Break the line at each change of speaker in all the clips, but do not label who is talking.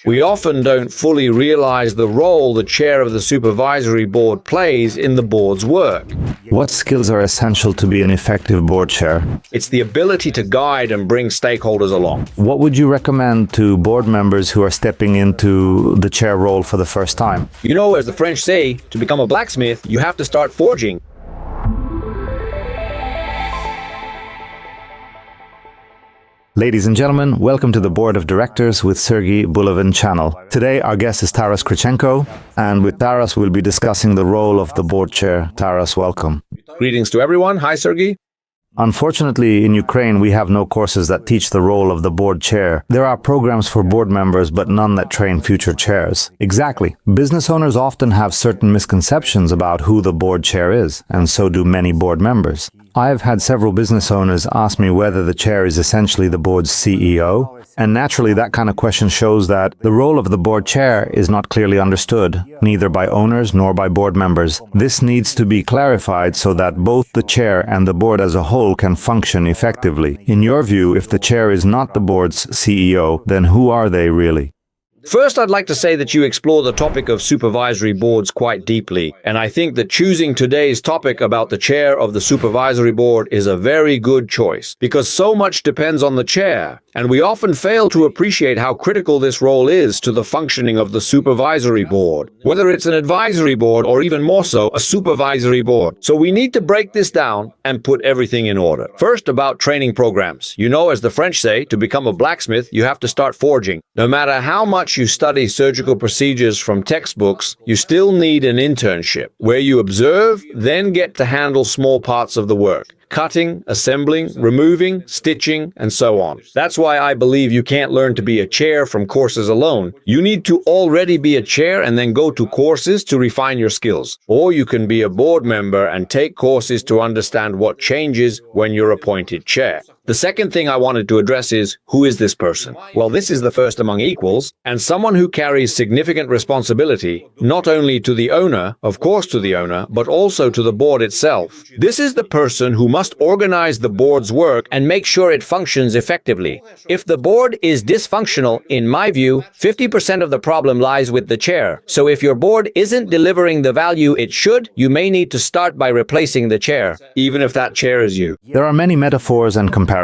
We often don't fully realize the role the chair of the supervisory board plays in the board's work.
What skills are essential to be an effective board chair?
It's the ability to guide and bring stakeholders along.
What would you recommend to board members who are stepping into the chair role for the first time?
You know, as the French say, to become a blacksmith, you have to start forging.
Ladies and gentlemen, welcome to the Board of Directors with Sergiy Bulavin channel. Today our guest is Kyrychenko, and with Taras we'll be discussing the role of the board chair. Taras, welcome.
Greetings to everyone. Hi, Sergey.
Unfortunately, in Ukraine, we have no courses that teach the role of the board chair. There are programs for board members, but none that train future chairs. Exactly. Business owners often have certain misconceptions about who the board chair is, and so do many board members. I've had several business owners ask me whether the chair is essentially the board's CEO, and naturally that kind of question shows that the role of the board chair is not clearly understood, neither by owners nor by board members. This needs to be clarified so that both the chair and the board as a whole can function effectively. In your view, if the chair is not the board's CEO, then who are they really?
First, I'd like to say that you explore the topic of supervisory boards quite deeply, and I think that choosing today's topic about the chair of the supervisory board is a very good choice, because so much depends on the chair, and we often fail to appreciate how critical this role is to the functioning of the supervisory board, whether it's an advisory board or even more so, a supervisory board. So we need to break this down and put everything in order. First, about training programs. You know, as the French say, to become a blacksmith, you have to start forging. No matter how much you study surgical procedures from textbooks, you still need an internship where you observe, then get to handle small parts of the work. Cutting, assembling, removing, stitching, and so on. That's why I believe you can't learn to be a chair from courses alone. You need to already be a chair and then go to courses to refine your skills. Or you can be a board member and take courses to understand what changes when you're appointed chair. The second thing I wanted to address is, who is this person? Well, this is the first among equals, and someone who carries significant responsibility, not only to the owner, of course to the owner, but also to the board itself. This is the person who must organize the board's work and make sure it functions effectively. If the board is dysfunctional, in my view, 50% of the problem lies with the chair. So if your board isn't delivering the value it should, you may need to start by replacing the chair, even if that chair is you.
There are many metaphors and comparisons.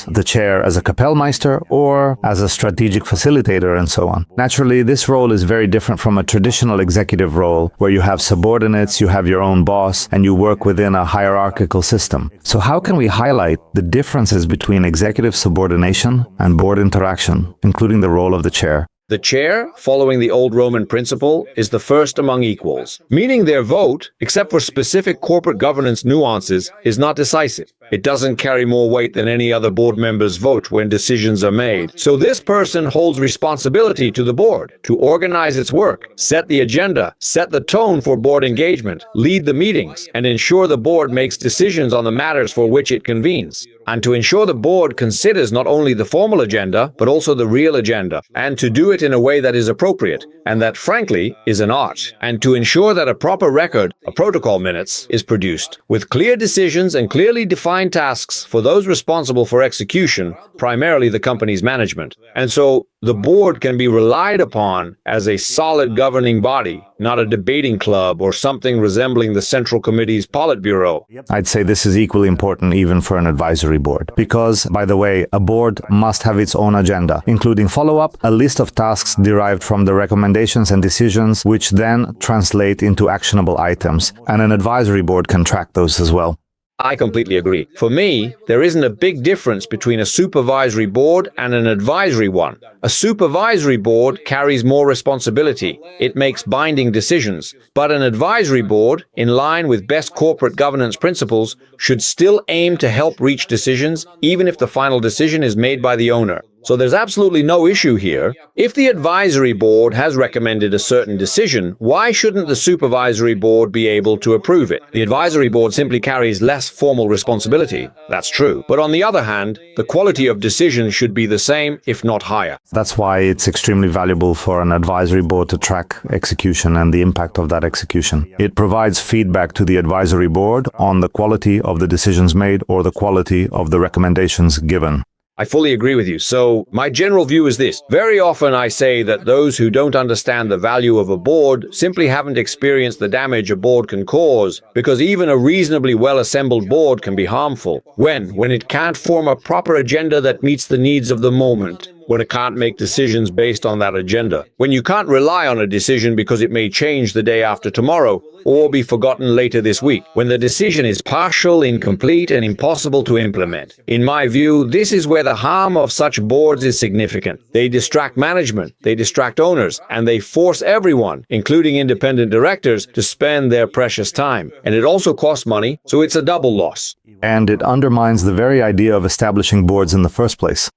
The chair as a Kapellmeister or as a strategic facilitator and so on. Naturally, this role is very different from a traditional executive role where you have subordinates, you have your own boss, and you work within a hierarchical system. So how can we highlight the differences between executive subordination and board interaction, including the role of the chair?
The chair, following the old Roman principle, is the first among equals, meaning their vote, except for specific corporate governance nuances, is not decisive. It doesn't carry more weight than any other board member's vote when decisions are made. So this person holds responsibility to the board to organize its work, set the agenda, set the tone for board engagement, lead the meetings, and ensure the board makes decisions on the matters for which it convenes. And to ensure the board considers not only the formal agenda, but also the real agenda, and to do it in a way that is appropriate, and that, frankly, is an art, and to ensure that a proper record, a protocol minutes, is produced, with clear decisions and clearly defined tasks for those responsible for execution, primarily the company's management. And so, the board can be relied upon as a solid governing body, not a debating club or something resembling the Central Committee's Politburo.
I'd say this is equally important even for an advisory board. Because, by the way, a board must have its own agenda, including follow-up, a list of tasks derived from the recommendations and decisions, which then translate into actionable items, and an advisory board can track those as well.
I completely agree. For me, there isn't a big difference between a supervisory board and an advisory one. A supervisory board carries more responsibility. It makes binding decisions. But an advisory board, in line with best corporate governance principles, should still aim to help reach decisions, even if the final decision is made by the owner. So there's absolutely no issue here. If the advisory board has recommended a certain decision, why shouldn't the supervisory board be able to approve it? The advisory board simply carries less formal responsibility. That's true. But on the other hand, the quality of decisions should be the same, if not higher.
That's why it's extremely valuable for an advisory board to track execution and the impact of that execution. It provides feedback to the advisory board on the quality of the decisions made or the quality of the recommendations given.
I fully agree with you. So, my general view is this. Very often I say that those who don't understand the value of a board simply haven't experienced the damage a board can cause, because even a reasonably well-assembled board can be harmful. When it can't form a proper agenda that meets the needs of the moment. When it can't make decisions based on that agenda. When you can't rely on a decision because it may change the day after tomorrow or be forgotten later this week. When the decision is partial, incomplete, and impossible to implement. In my view, this is where the harm of such boards is significant. They distract management, they distract owners, and they force everyone, including independent directors, to spend their precious time. And it also costs money, so it's a double loss.
And it undermines the very idea of establishing boards in the first place.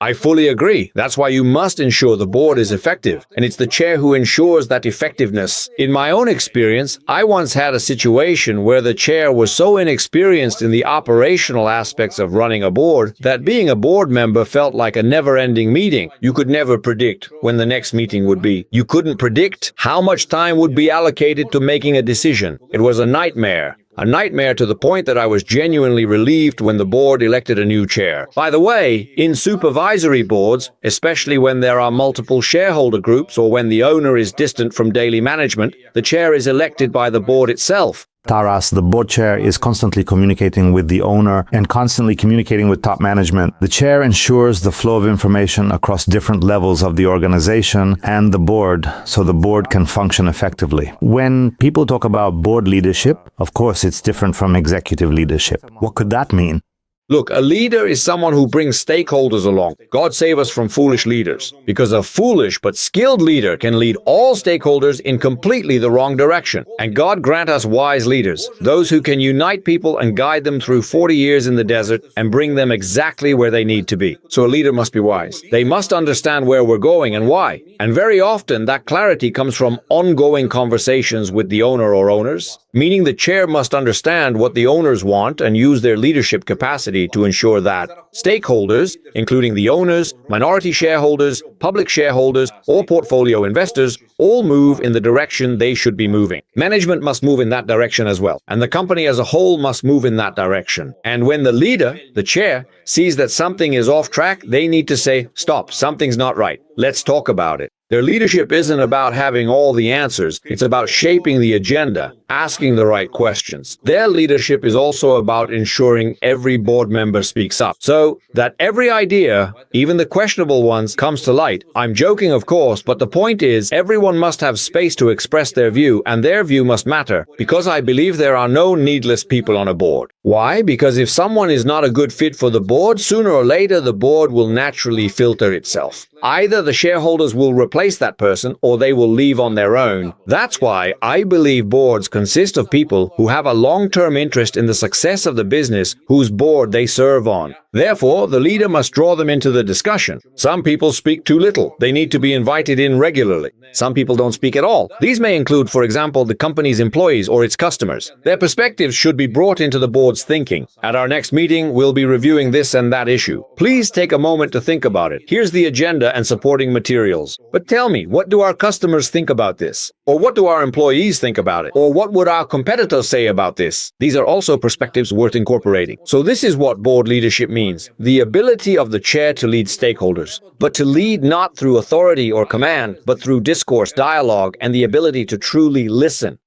I fully agree. That's why you must ensure the board is effective, and it's the chair who ensures that effectiveness. In my own experience, I once had a situation where the chair was so inexperienced in the operational aspects of running a board that being a board member felt like a never-ending meeting. You could never predict when the next meeting would be. You couldn't predict how much time would be allocated to making a decision. It was a nightmare. A nightmare to the point that I was genuinely relieved when the board elected a new chair. By the way, in supervisory boards, especially when there are multiple shareholder groups or when the owner is distant from daily management, the chair is elected by the board itself.
Taras, the board chair, is constantly communicating with the owner and constantly communicating with top management. The chair ensures the flow of information across different levels of the organization and the board, so the board can function effectively. When people talk about board leadership, of course it's different from executive leadership. What could that mean?
Look, a leader is someone who brings stakeholders along. God save us from foolish leaders. Because a foolish but skilled leader can lead all stakeholders in completely the wrong direction. And God grant us wise leaders, those who can unite people and guide them through 40 years in the desert and bring them exactly where they need to be. So a leader must be wise. They must understand where we're going and why. And very often that clarity comes from ongoing conversations with the owner or owners, meaning the chair must understand what the owners want and use their leadership capacity to ensure that stakeholders, including the owners, minority shareholders, public shareholders, or portfolio investors, all move in the direction they should be moving. Management must move in that direction as well, and the company as a whole must move in that direction. And when the leader, the chair, sees that something is off track, they need to say, "Stop, something's not right. Let's talk about it." Their leadership isn't about having all the answers. It's about shaping the agenda, asking the right questions. Their leadership is also about ensuring every board member speaks up, so that every idea, even the questionable ones, comes to light. I'm joking, of course, but the point is everyone must have space to express their view, and their view must matter, because I believe there are no needless people on a board. Why? Because if someone is not a good fit for the board, sooner or later the board will naturally filter itself. Either the shareholders will replace that person or they will leave on their own. That's why I believe boards consist of people who have a long-term interest in the success of the business whose board they serve on. Therefore, the leader must draw them into the discussion. Some people speak too little. They need to be invited in regularly. Some people don't speak at all. These may include, for example, the company's employees or its customers. Their perspectives should be brought into the board's thinking. At our next meeting, we'll be reviewing this and that issue. Please take a moment to think about it. Here's the agenda and supporting materials. But tell me, what do our customers think about this? Or what do our employees think about it? Or what would our competitors say about this? These are also perspectives worth incorporating. So this is what board leadership means. The ability of the chair to lead stakeholders, but to lead not through authority or command, but through discourse, dialogue, and the ability to truly listen.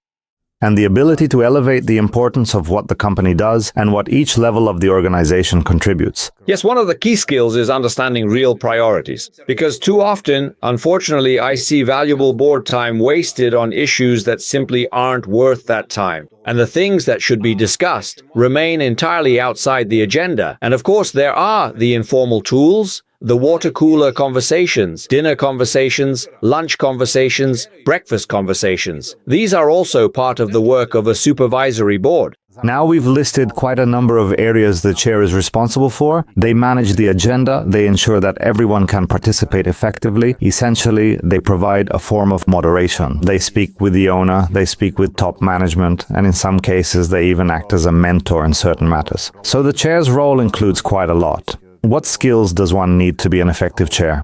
And the ability to elevate the importance of what the company does and what each level of the organization contributes.
Yes, one of the key skills is understanding real priorities. Because too often, unfortunately, I see valuable board time wasted on issues that simply aren't worth that time. And the things that should be discussed remain entirely outside the agenda. And of course, there are the informal tools, the water cooler conversations, dinner conversations, lunch conversations, breakfast conversations. These are also part of the work of a supervisory board.
Now we've listed quite a number of areas the chair is responsible for. They manage the agenda, they ensure that everyone can participate effectively. Essentially, they provide a form of moderation. They speak with the owner, they speak with top management, and in some cases they even act as a mentor in certain matters. So the chair's role includes quite a lot. What skills does one need to be an effective chair?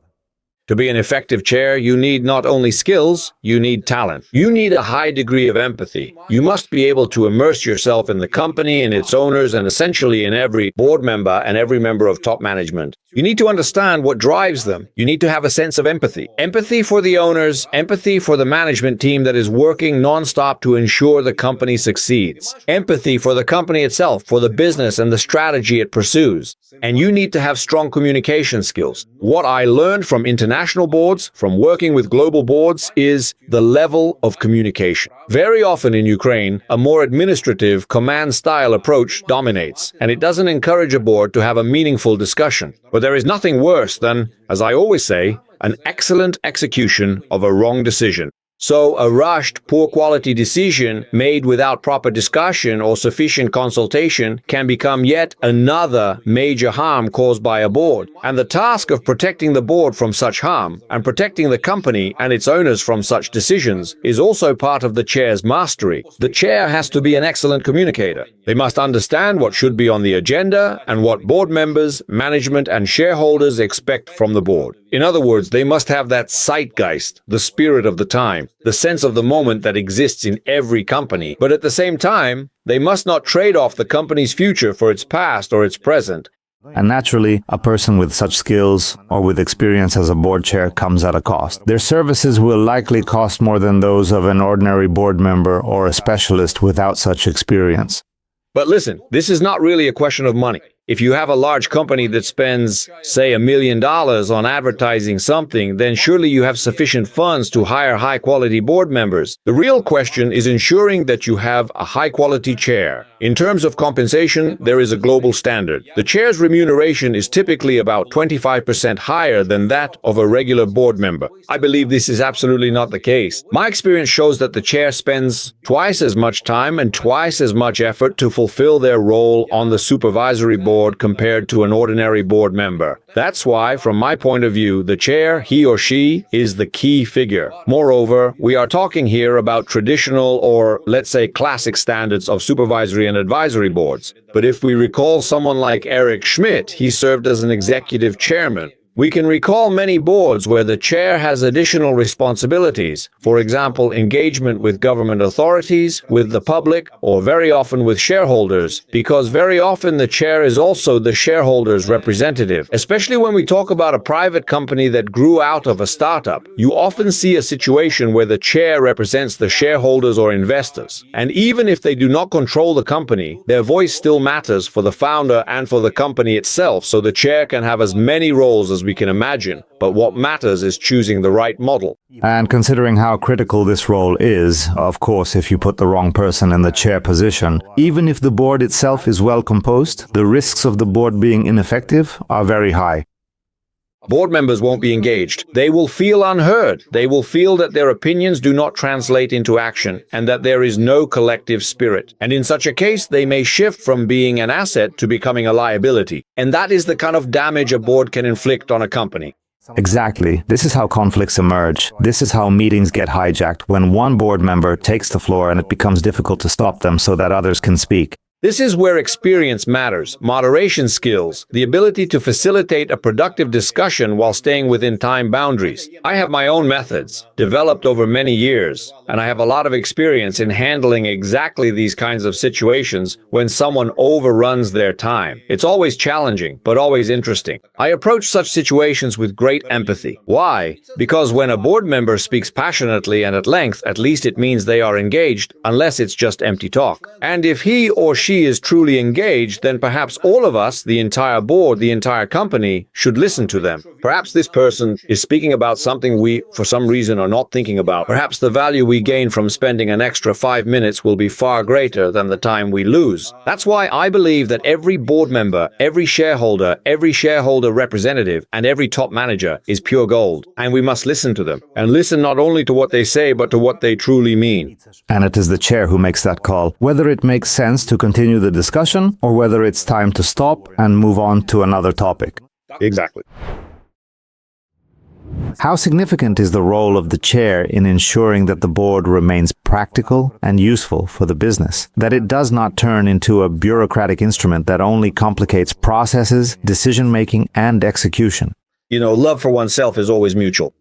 To be an effective chair, you need not only skills, you need talent. You need a high degree of empathy. You must be able to immerse yourself in the company, in its owners, and essentially in every board member and every member of top management. You need to understand what drives them. You need to have a sense of empathy. Empathy for the owners, empathy for the management team that is working nonstop to ensure the company succeeds. Empathy for the company itself, for the business and the strategy it pursues. And you need to have strong communication skills. What I learned from international boards, from working with global boards, is the level of communication. Very often in Ukraine, a more administrative, command-style approach dominates, and it doesn't encourage a board to have a meaningful discussion. But there is nothing worse than, as I always say, an excellent execution of a wrong decision. So a rushed, poor-quality decision made without proper discussion or sufficient consultation can become yet another major harm caused by a board. And the task of protecting the board from such harm and protecting the company and its owners from such decisions is also part of the chair's mastery. The chair has to be an excellent communicator. They must understand what should be on the agenda and what board members, management, and shareholders expect from the board. In other words, they must have that zeitgeist, the spirit of the time, the sense of the moment that exists in every company. But at the same time, they must not trade off the company's future for its past or its present.
And naturally, a person with such skills or with experience as a board chair comes at a cost. Their services will likely cost more than those of an ordinary board member or a specialist without such experience.
But listen, this is not really a question of money. If you have a large company that spends, say, $1 million on advertising something, then surely you have sufficient funds to hire high-quality board members. The real question is ensuring that you have a high-quality chair. In terms of compensation, there is a global standard. The chair's remuneration is typically about 25% higher than that of a regular board member. I believe this is absolutely not the case. My experience shows that the chair spends twice as much time and twice as much effort to fulfill their role on the supervisory board compared to an ordinary board member. That's why, from my point of view, the chair, he or she, is the key figure. Moreover, we are talking here about traditional or, let's say, classic standards of supervisory and advisory boards. But if we recall someone like Eric Schmidt, he served as an executive chairman. We can recall many boards where the chair has additional responsibilities, for example, engagement with government authorities, with the public, or very often with shareholders, because very often the chair is also the shareholders' representative. Especially when we talk about a private company that grew out of a startup, you often see a situation where the chair represents the shareholders or investors. And even if they do not control the company, their voice still matters for the founder and for the company itself, so the chair can have as many roles as we can imagine, but what matters is choosing the right model.
And considering how critical this role is, of course, if you put the wrong person in the chair position, even if the board itself is well composed, the risks of the board being ineffective are very high.
Board members won't be engaged. They will feel unheard. They will feel that their opinions do not translate into action and that there is no collective spirit. And in such a case, they may shift from being an asset to becoming a liability. And that is the kind of damage a board can inflict on a company.
Exactly. This is how conflicts emerge. This is how meetings get hijacked when one board member takes the floor and it becomes difficult to stop them so that others can speak.
This is where experience matters, moderation skills, the ability to facilitate a productive discussion while staying within time boundaries. I have my own methods, developed over many years, and I have a lot of experience in handling exactly these kinds of situations when someone overruns their time. It's always challenging, but always interesting. I approach such situations with great empathy. Why? Because when a board member speaks passionately and at length, at least it means they are engaged, unless it's just empty talk. And if he or she is truly engaged, then perhaps all of us, the entire board, the entire company, should listen to them. Perhaps this person is speaking about something we, for some reason, are not thinking about. Perhaps the value we gain from spending an extra 5 minutes will be far greater than the time we lose. That's why I believe that every board member, every shareholder representative, and every top manager is pure gold. And we must listen to them. And listen not only to what they say, but to what they truly mean.
And it is the chair who makes that call, whether it makes sense to continue the discussion or whether it's time to stop and move on to another topic.
Exactly.
How significant is the role of the chair in ensuring that the board remains practical and useful for the business, that it does not turn into a bureaucratic instrument that only complicates processes, decision-making, and execution?
Love for oneself is always mutual.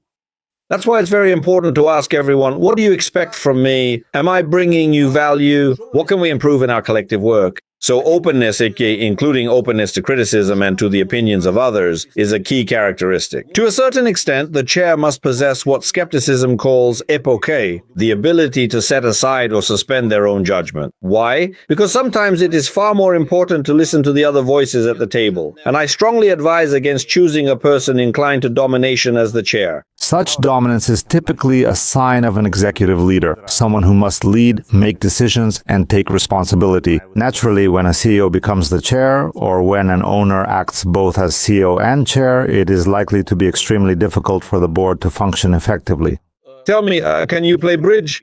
That's why it's very important to ask everyone, what do you expect from me? Am I bringing you value? What can we improve in our collective work? So openness, including openness to criticism and to the opinions of others, is a key characteristic. To a certain extent, the chair must possess what skepticism calls epoche, the ability to set aside or suspend their own judgment. Why? Because sometimes it is far more important to listen to the other voices at the table. And I strongly advise against choosing a person inclined to domination as the chair.
Such dominance is typically a sign of an executive leader, someone who must lead, make decisions, and take responsibility. Naturally, when a CEO becomes the chair, or when an owner acts both as CEO and chair, it is likely to be extremely difficult for the board to function effectively.
Tell me, can you play bridge?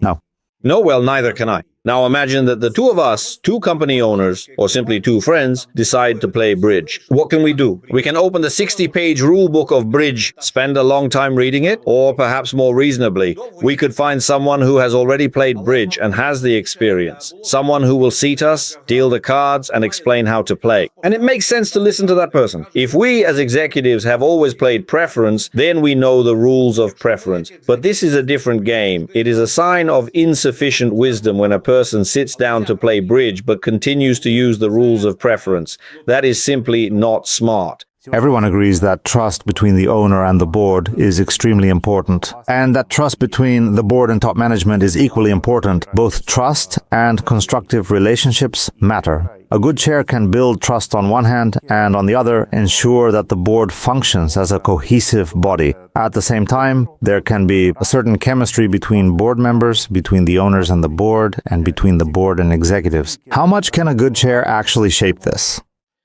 No.
No, well, neither can I. Now imagine that the two of us, two company owners, or simply two friends, decide to play bridge. What can we do? We can open the 60-page rule book of bridge, spend a long time reading it, or perhaps more reasonably, we could find someone who has already played bridge and has the experience. Someone who will seat us, deal the cards, and explain how to play. And it makes sense to listen to that person. If we as executives have always played preference, then we know the rules of preference. But this is a different game. It is a sign of insufficient wisdom when a person sits down to play bridge but continues to use the rules of preference. That is simply not smart.
Everyone agrees that trust between the owner and the board is extremely important, and that trust between the board and top management is equally important. Both trust and constructive relationships matter. A good chair can build trust on one hand and, on the other, ensure that the board functions as a cohesive body. At the same time, there can be a certain chemistry between board members, between the owners and the board, and between the board and executives. How much can a good chair actually shape this?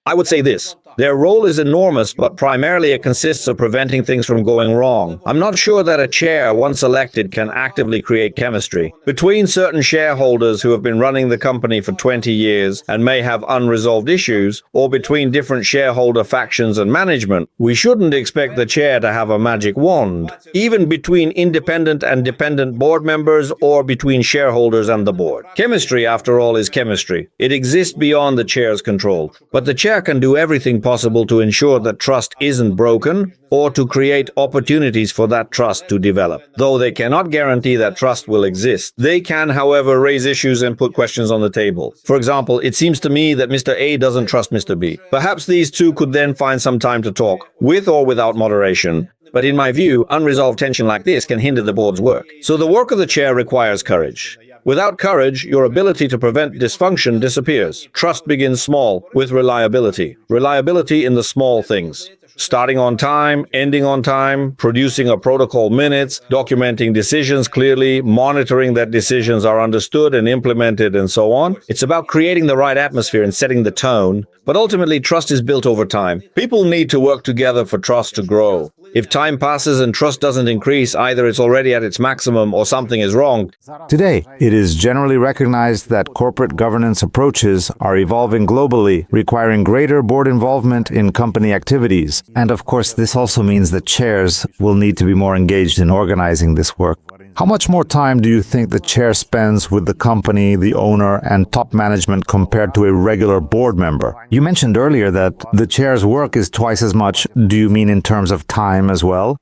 I would say this. Their role is enormous, but primarily it consists of preventing things from going wrong. I'm not sure that a chair, once elected, can actively create chemistry. Between certain shareholders who have been running the company for 20 years and may have unresolved issues, or between different shareholder factions and management, we shouldn't expect the chair to have a magic wand. Even between independent and dependent board members, or between shareholders and the board. Chemistry, after all, is chemistry. It exists beyond the chair's control. But the chair can do everything possible to ensure that trust isn't broken, or to create opportunities for that trust to develop. Though they cannot guarantee that trust will exist, they can, however, raise issues and put questions on the table. For example, it seems to me that Mr. A doesn't trust Mr. B. Perhaps these two could then find some time to talk, with or without moderation. But in my view, unresolved tension like this can hinder the board's work. So the work of the chair requires courage. Without courage, your ability to prevent dysfunction disappears. Trust begins small, with reliability. Reliability in the small things. Starting on time, ending on time, producing a protocol minutes, documenting decisions clearly, monitoring that decisions are understood and implemented, and so on. It's about creating the right atmosphere and setting the tone. But ultimately, trust is built over time. People need to work together for trust to grow. If time passes and trust doesn't increase, either it's already at its maximum or something is wrong.
Today, it is generally recognized that corporate governance approaches are evolving globally, requiring greater board involvement in company activities. And of course, this also means that chairs will need to be more engaged in organizing this work. How much more time do you think the chair spends with the company, the owner, and top management compared to a regular board member? You mentioned earlier that the chair's work is twice as much. Do you mean in terms of time as well?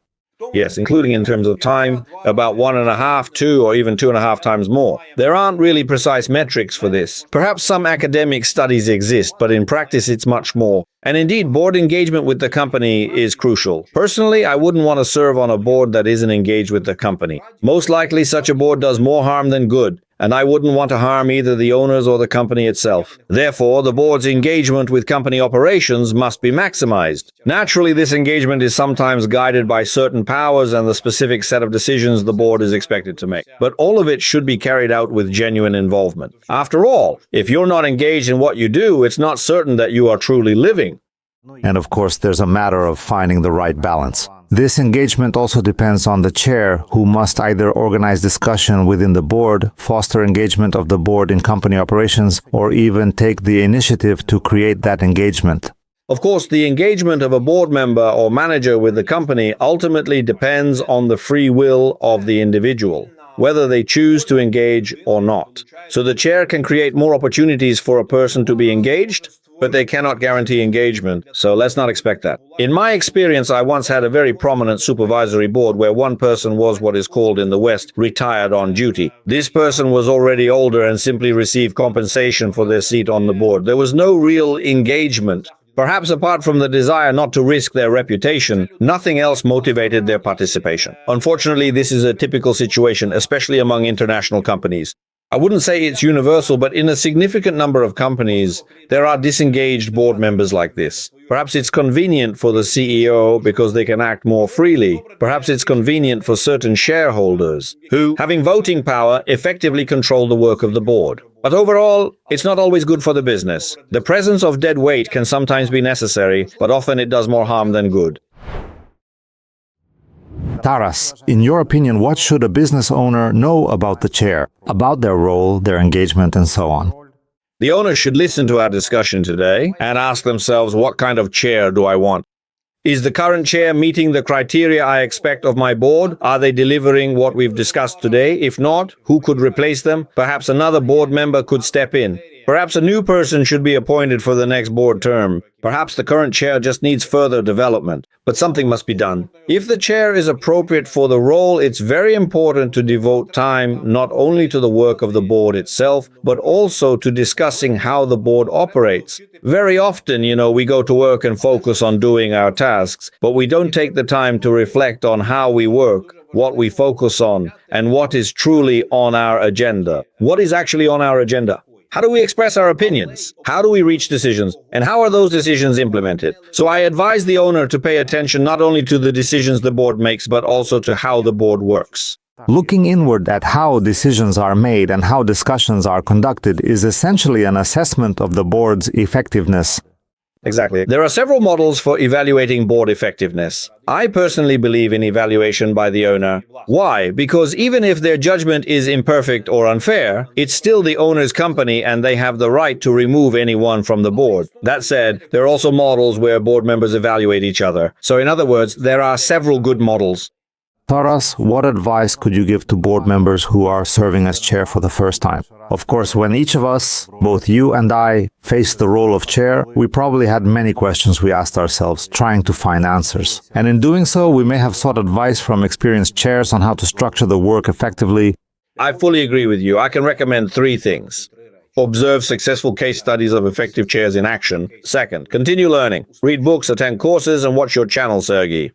Yes, including in terms of time, about 1.5, 2, or even 2.5 times more. There aren't really precise metrics for this. Perhaps some academic studies exist, but in practice it's much more. And indeed, board engagement with the company is crucial. Personally, I wouldn't want to serve on a board that isn't engaged with the company. Most likely, such a board does more harm than good, and I wouldn't want to harm either the owners or the company itself. Therefore, the board's engagement with company operations must be maximized. Naturally, this engagement is sometimes guided by certain powers and the specific set of decisions the board is expected to make. But all of it should be carried out with genuine involvement. After all, if you're not engaged in what you do, it's not certain that you are truly living.
And of course, there's a matter of finding the right balance. This engagement also depends on the chair, who must either organize discussion within the board, foster engagement of the board in company operations, or even take the initiative to create that engagement.
Of course, the engagement of a board member or manager with the company ultimately depends on the free will of the individual, whether they choose to engage or not. So the chair can create more opportunities for a person to be engaged, but they cannot guarantee engagement, so let's not expect that. In my experience, I once had a very prominent supervisory board where one person was what is called in the West retired on duty. This person was already older and simply received compensation for their seat on the board. There was no real engagement. Perhaps apart from the desire not to risk their reputation, nothing else motivated their participation. Unfortunately, this is a typical situation, especially among international companies. I wouldn't say it's universal, but in a significant number of companies, there are disengaged board members like this. Perhaps it's convenient for the CEO because they can act more freely. Perhaps it's convenient for certain shareholders who, having voting power, effectively control the work of the board. But overall, it's not always good for the business. The presence of dead weight can sometimes be necessary, but often it does more harm than good.
Taras, in your opinion, what should a business owner know about the chair, about their role, their engagement, and so on?
The owner should listen to our discussion today and ask themselves, what kind of chair do I want? Is the current chair meeting the criteria I expect of my board? Are they delivering what we've discussed today? If not, who could replace them? Perhaps another board member could step in. Perhaps a new person should be appointed for the next board term. Perhaps the current chair just needs further development. But something must be done. If the chair is appropriate for the role, it's very important to devote time not only to the work of the board itself, but also to discussing how the board operates. Very often, we go to work and focus on doing our tasks, but we don't take the time to reflect on how we work, what we focus on, and what is truly on our agenda. What is actually on our agenda? How do we express our opinions? How do we reach decisions? And how are those decisions implemented? So I advise the owner to pay attention not only to the decisions the board makes, but also to how the board works.
Looking inward at how decisions are made and how discussions are conducted is essentially an assessment of the board's effectiveness.
Exactly. There are several models for evaluating board effectiveness. I personally believe in evaluation by the owner. Why? Because even if their judgment is imperfect or unfair, it's still the owner's company and they have the right to remove anyone from the board. That said, there are also models where board members evaluate each other. So in other words, there are several good models.
Taras, what advice could you give to board members who are serving as chair for the first time? Of course, when each of us, both you and I, faced the role of chair, we probably had many questions we asked ourselves, trying to find answers. And in doing so, we may have sought advice from experienced chairs on how to structure the work effectively.
I fully agree with you. I can recommend 3 things. Observe successful case studies of effective chairs in action. Second, continue learning. Read books, attend courses, and watch your channel, Sergiy.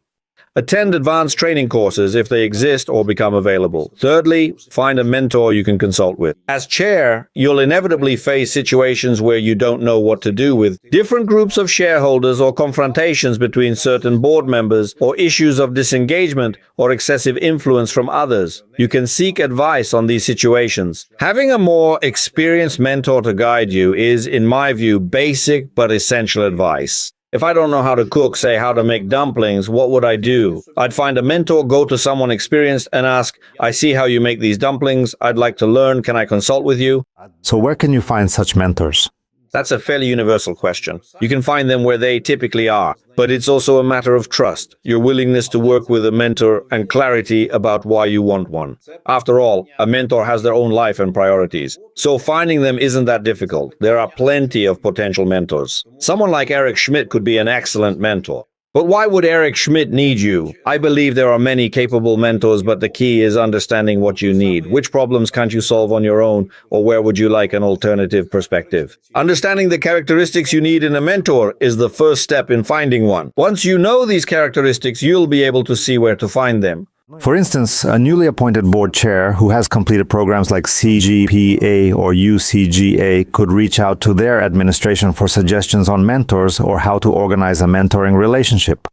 Attend advanced training courses if they exist or become available. Thirdly, find a mentor you can consult with. As chair, you'll inevitably face situations where you don't know what to do with different groups of shareholders or confrontations between certain board members or issues of disengagement or excessive influence from others. You can seek advice on these situations. Having a more experienced mentor to guide you is, in my view, basic but essential advice. If I don't know how to cook, say how to make dumplings, what would I do? I'd find a mentor, go to someone experienced and ask, I see how you make these dumplings. I'd like to learn. Can I consult with you?
So where can you find such mentors?
That's a fairly universal question. You can find them where they typically are, but it's also a matter of trust, your willingness to work with a mentor, and clarity about why you want one. After all, a mentor has their own life and priorities, so finding them isn't that difficult. There are plenty of potential mentors. Someone like Eric Schmidt could be an excellent mentor. But why would Eric Schmidt need you? I believe there are many capable mentors, but the key is understanding what you need. Which problems can't you solve on your own, or where would you like an alternative perspective? Understanding the characteristics you need in a mentor is the first step in finding one. Once you know these characteristics, you'll be able to see where to find them.
For instance, a newly appointed board chair who has completed programs like CGPA or UCGA could reach out to their administration for suggestions on mentors or how to organize a mentoring relationship.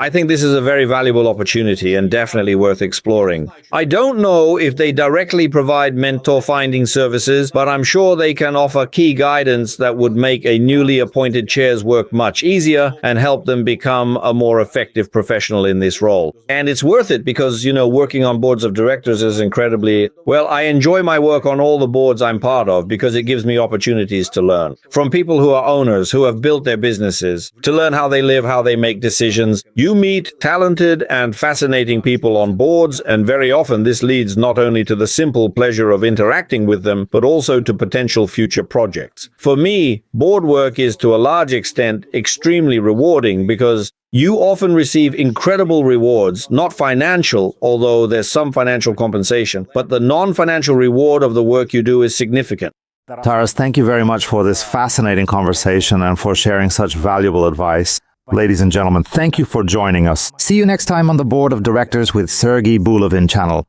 I think this is a very valuable opportunity and definitely worth exploring. I don't know if they directly provide mentor finding services, but I'm sure they can offer key guidance that would make a newly appointed chair's work much easier and help them become a more effective professional in this role. And it's worth it because, working on boards of directors is incredibly, I enjoy my work on all the boards I'm part of because it gives me opportunities to learn. From people who are owners, who have built their businesses, to learn how they live, how they make decisions. You meet talented and fascinating people on boards, and very often this leads not only to the simple pleasure of interacting with them, but also to potential future projects. For me, board work is to a large extent extremely rewarding because you often receive incredible rewards, not financial, although there's some financial compensation, but the non-financial reward of the work you do is significant.
Taras, thank you very much for this fascinating conversation and for sharing such valuable advice. Ladies and gentlemen, thank you for joining us. See you next time on the Board of Directors with Sergiy Bulavin channel.